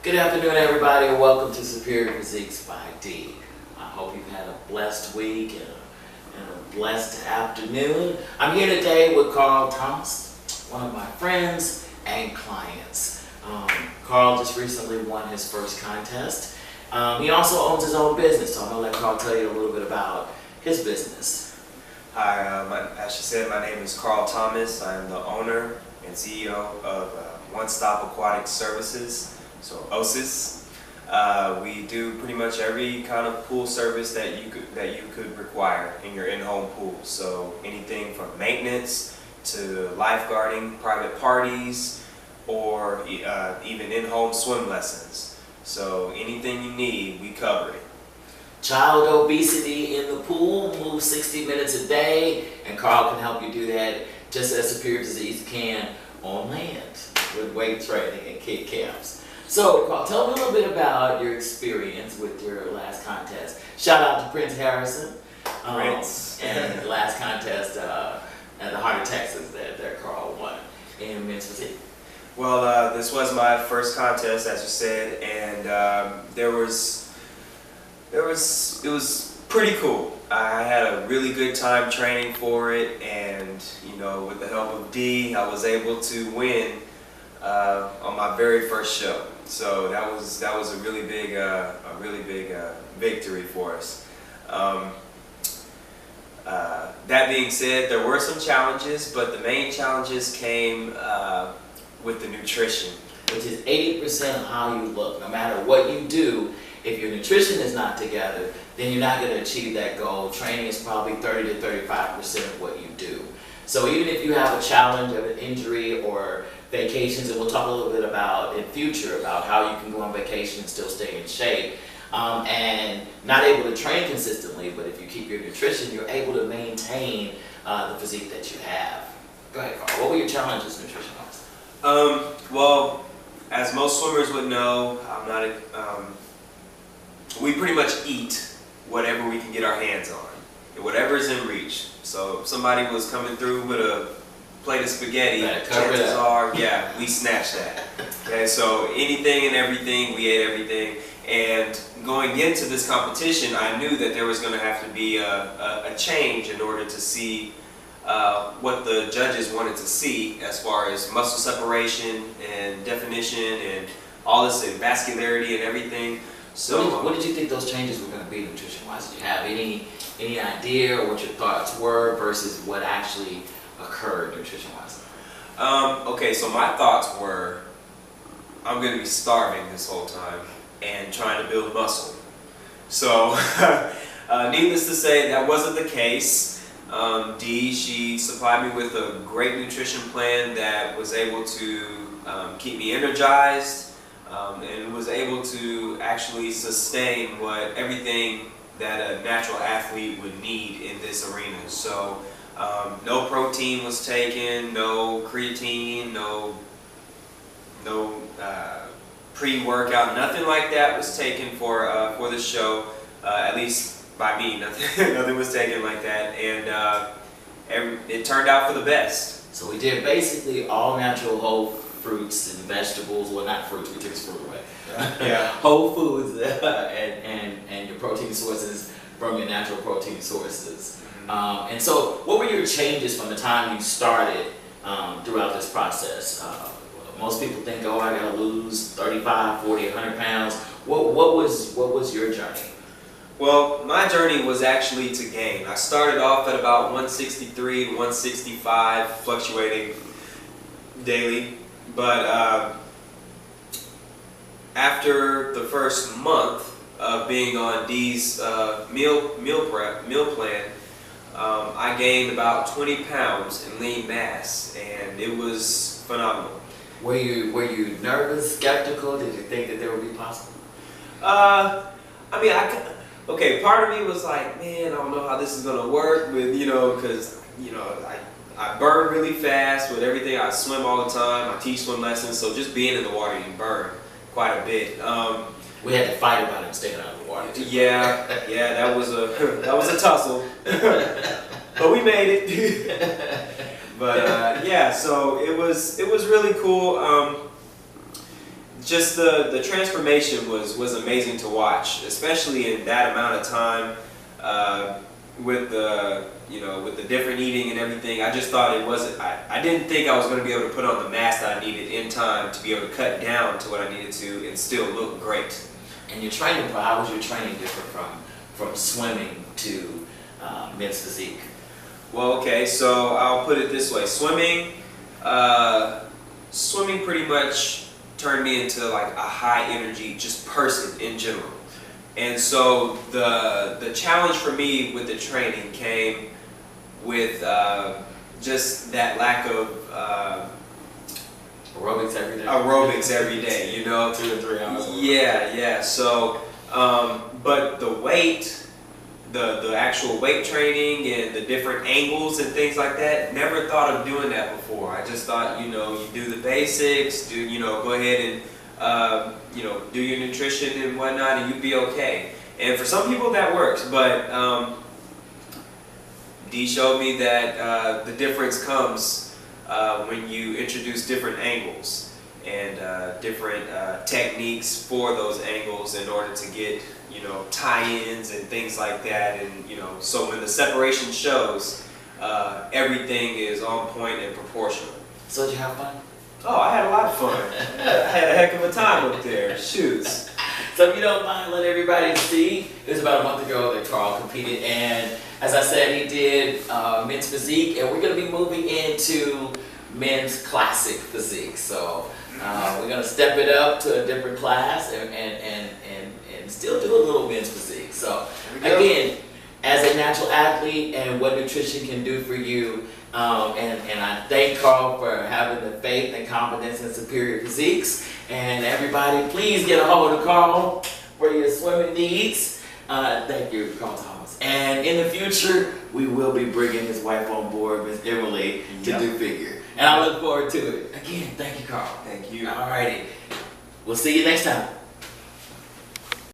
Good afternoon, everybody, and welcome to Superior Physiques by D. I hope you've had a blessed week and a blessed afternoon. I'm here today with Carl Thompson, one of my friends and clients. Carl just recently won his first contest. He also owns his own business, so I'm going to let Carl tell you a little bit about his business. Hi, as she said, my name is Carl Thomas. I'm the owner and CEO of One Stop Aquatic Services, so OSIS. We do pretty much every kind of pool service that you could require in your in-home pool. So anything from maintenance to lifeguarding, private parties, or even in-home swim lessons. So anything you need, we cover it. Child obesity in the pool, move 60 minutes a day, and Carl can help you do that just as Superior Physiques can on land with weight training and kid camps. So, Carl, tell me a little bit about your experience with your last contest. Shout out to Prince Harrison and the last contest at the Heart of Texas that Carl won in men's physique. Well, this was my first contest, as you said, and it was pretty cool. I had a really good time training for it, and with the help of D, I was able to win on my very first show. So that was a really big victory for us. That being said, there were some challenges, but the main challenges came with the nutrition, which is 80% of how you look. No matter what you do, if your nutrition is not together, then you're not going to achieve that goal. Training is probably 30 to 35% of what you do. So even if you have a challenge of an injury or vacations, and we'll talk a little bit about in future about how you can go on vacation and still stay in shape, and not able to train consistently, but if you keep your nutrition, you're able to maintain the physique that you have. Go ahead, Carl. What were your challenges nutrition-wise? Well, as most swimmers would know, we pretty much eat whatever we can get our hands on, whatever is in reach. So if somebody was coming through with a plate of spaghetti, chances are, yeah, we snatched that. Okay, so anything and everything, we ate everything. And going into this competition, I knew that there was going to have to be a change in order to see what the judges wanted to see as far as muscle separation and definition and all this and vascularity and everything. So what did you think those changes were going to be nutrition-wise? Did you have any idea or what your thoughts were versus what actually occurred nutrition-wise? Okay, so my thoughts were, I'm going to be starving this whole time and trying to build muscle. So, needless to say, that wasn't the case. Dee, she supplied me with a great nutrition plan that was able to keep me energized and was able to actually sustain everything that a natural athlete would need in this arena. So no protein was taken, no creatine, no pre-workout, nothing like that was taken for the show. At least by me, nothing was taken like that, and it turned out for the best. So we did basically all natural whole fruits and vegetables. Well, not fruits, we took his fruit away. Yeah. Whole foods and your protein sources from your natural protein sources. And so what were your changes from the time you started throughout this process? Most people think, oh, I gotta lose 35, 40, 100 pounds. What was your journey? Well, my journey was actually to gain. I started off at about 163, 165, fluctuating daily. But after the first month of being on Dee's meal plan, I gained about 20 pounds in lean mass, and it was phenomenal. Were you nervous, skeptical? Did you think that there would be possible? Okay, part of me was like, man, I don't know how this is gonna work with, because, I burn really fast with everything. I swim all the time. I teach swim lessons, so just being in the water, you burn quite a bit. We had to fight about him staying out of the water too. Yeah, that was a tussle, but we made it. But yeah, so it was really cool. just the transformation was amazing to watch, especially in that amount of time, with the with the different eating and everything. I just thought it wasn't. I didn't think I was going to be able to put on the mass that I needed in time to be able to cut down to what I needed to and still look great. And your training, how was your training different from swimming to men's physique? Well, okay, so I'll put it this way: swimming pretty much turned me into like a high energy just person in general. And so the challenge for me with the training came with just that lack of aerobics every day. Aerobics every day, 2 to 3 hours. Yeah. So, but the weight, the actual weight training and the different angles and things like that, never thought of doing that before. I just thought, you do the basics, go ahead and do your nutrition and whatnot, and you'd be okay. And for some people that works, but Dee showed me that the difference comes when you introduce different angles and different techniques for those angles in order to get tie-ins and things like that. And so when the separation shows, everything is on point and proportional. So did you have fun? Oh, I had a lot of fun. I had a heck of a time up there. Shoots. So if you don't mind, let everybody see. It was about a month ago that Carl competed, and as I said, he did men's physique, and we're going to be moving into men's classic physique. So we're going to step it up to a different class and still do a little men's physique. So again, as a natural athlete and what nutrition can do for you, and I thank Carl for having the faith and confidence in Superior Physiques. And everybody, please get a hold of Carl for your swimming needs. Thank you, Carl Thomas. And in the future, we will be bringing his wife on board, Miss Emily, to do figure. And I look forward to it. Again, thank you, Carl. Thank you. All righty. We'll see you next time.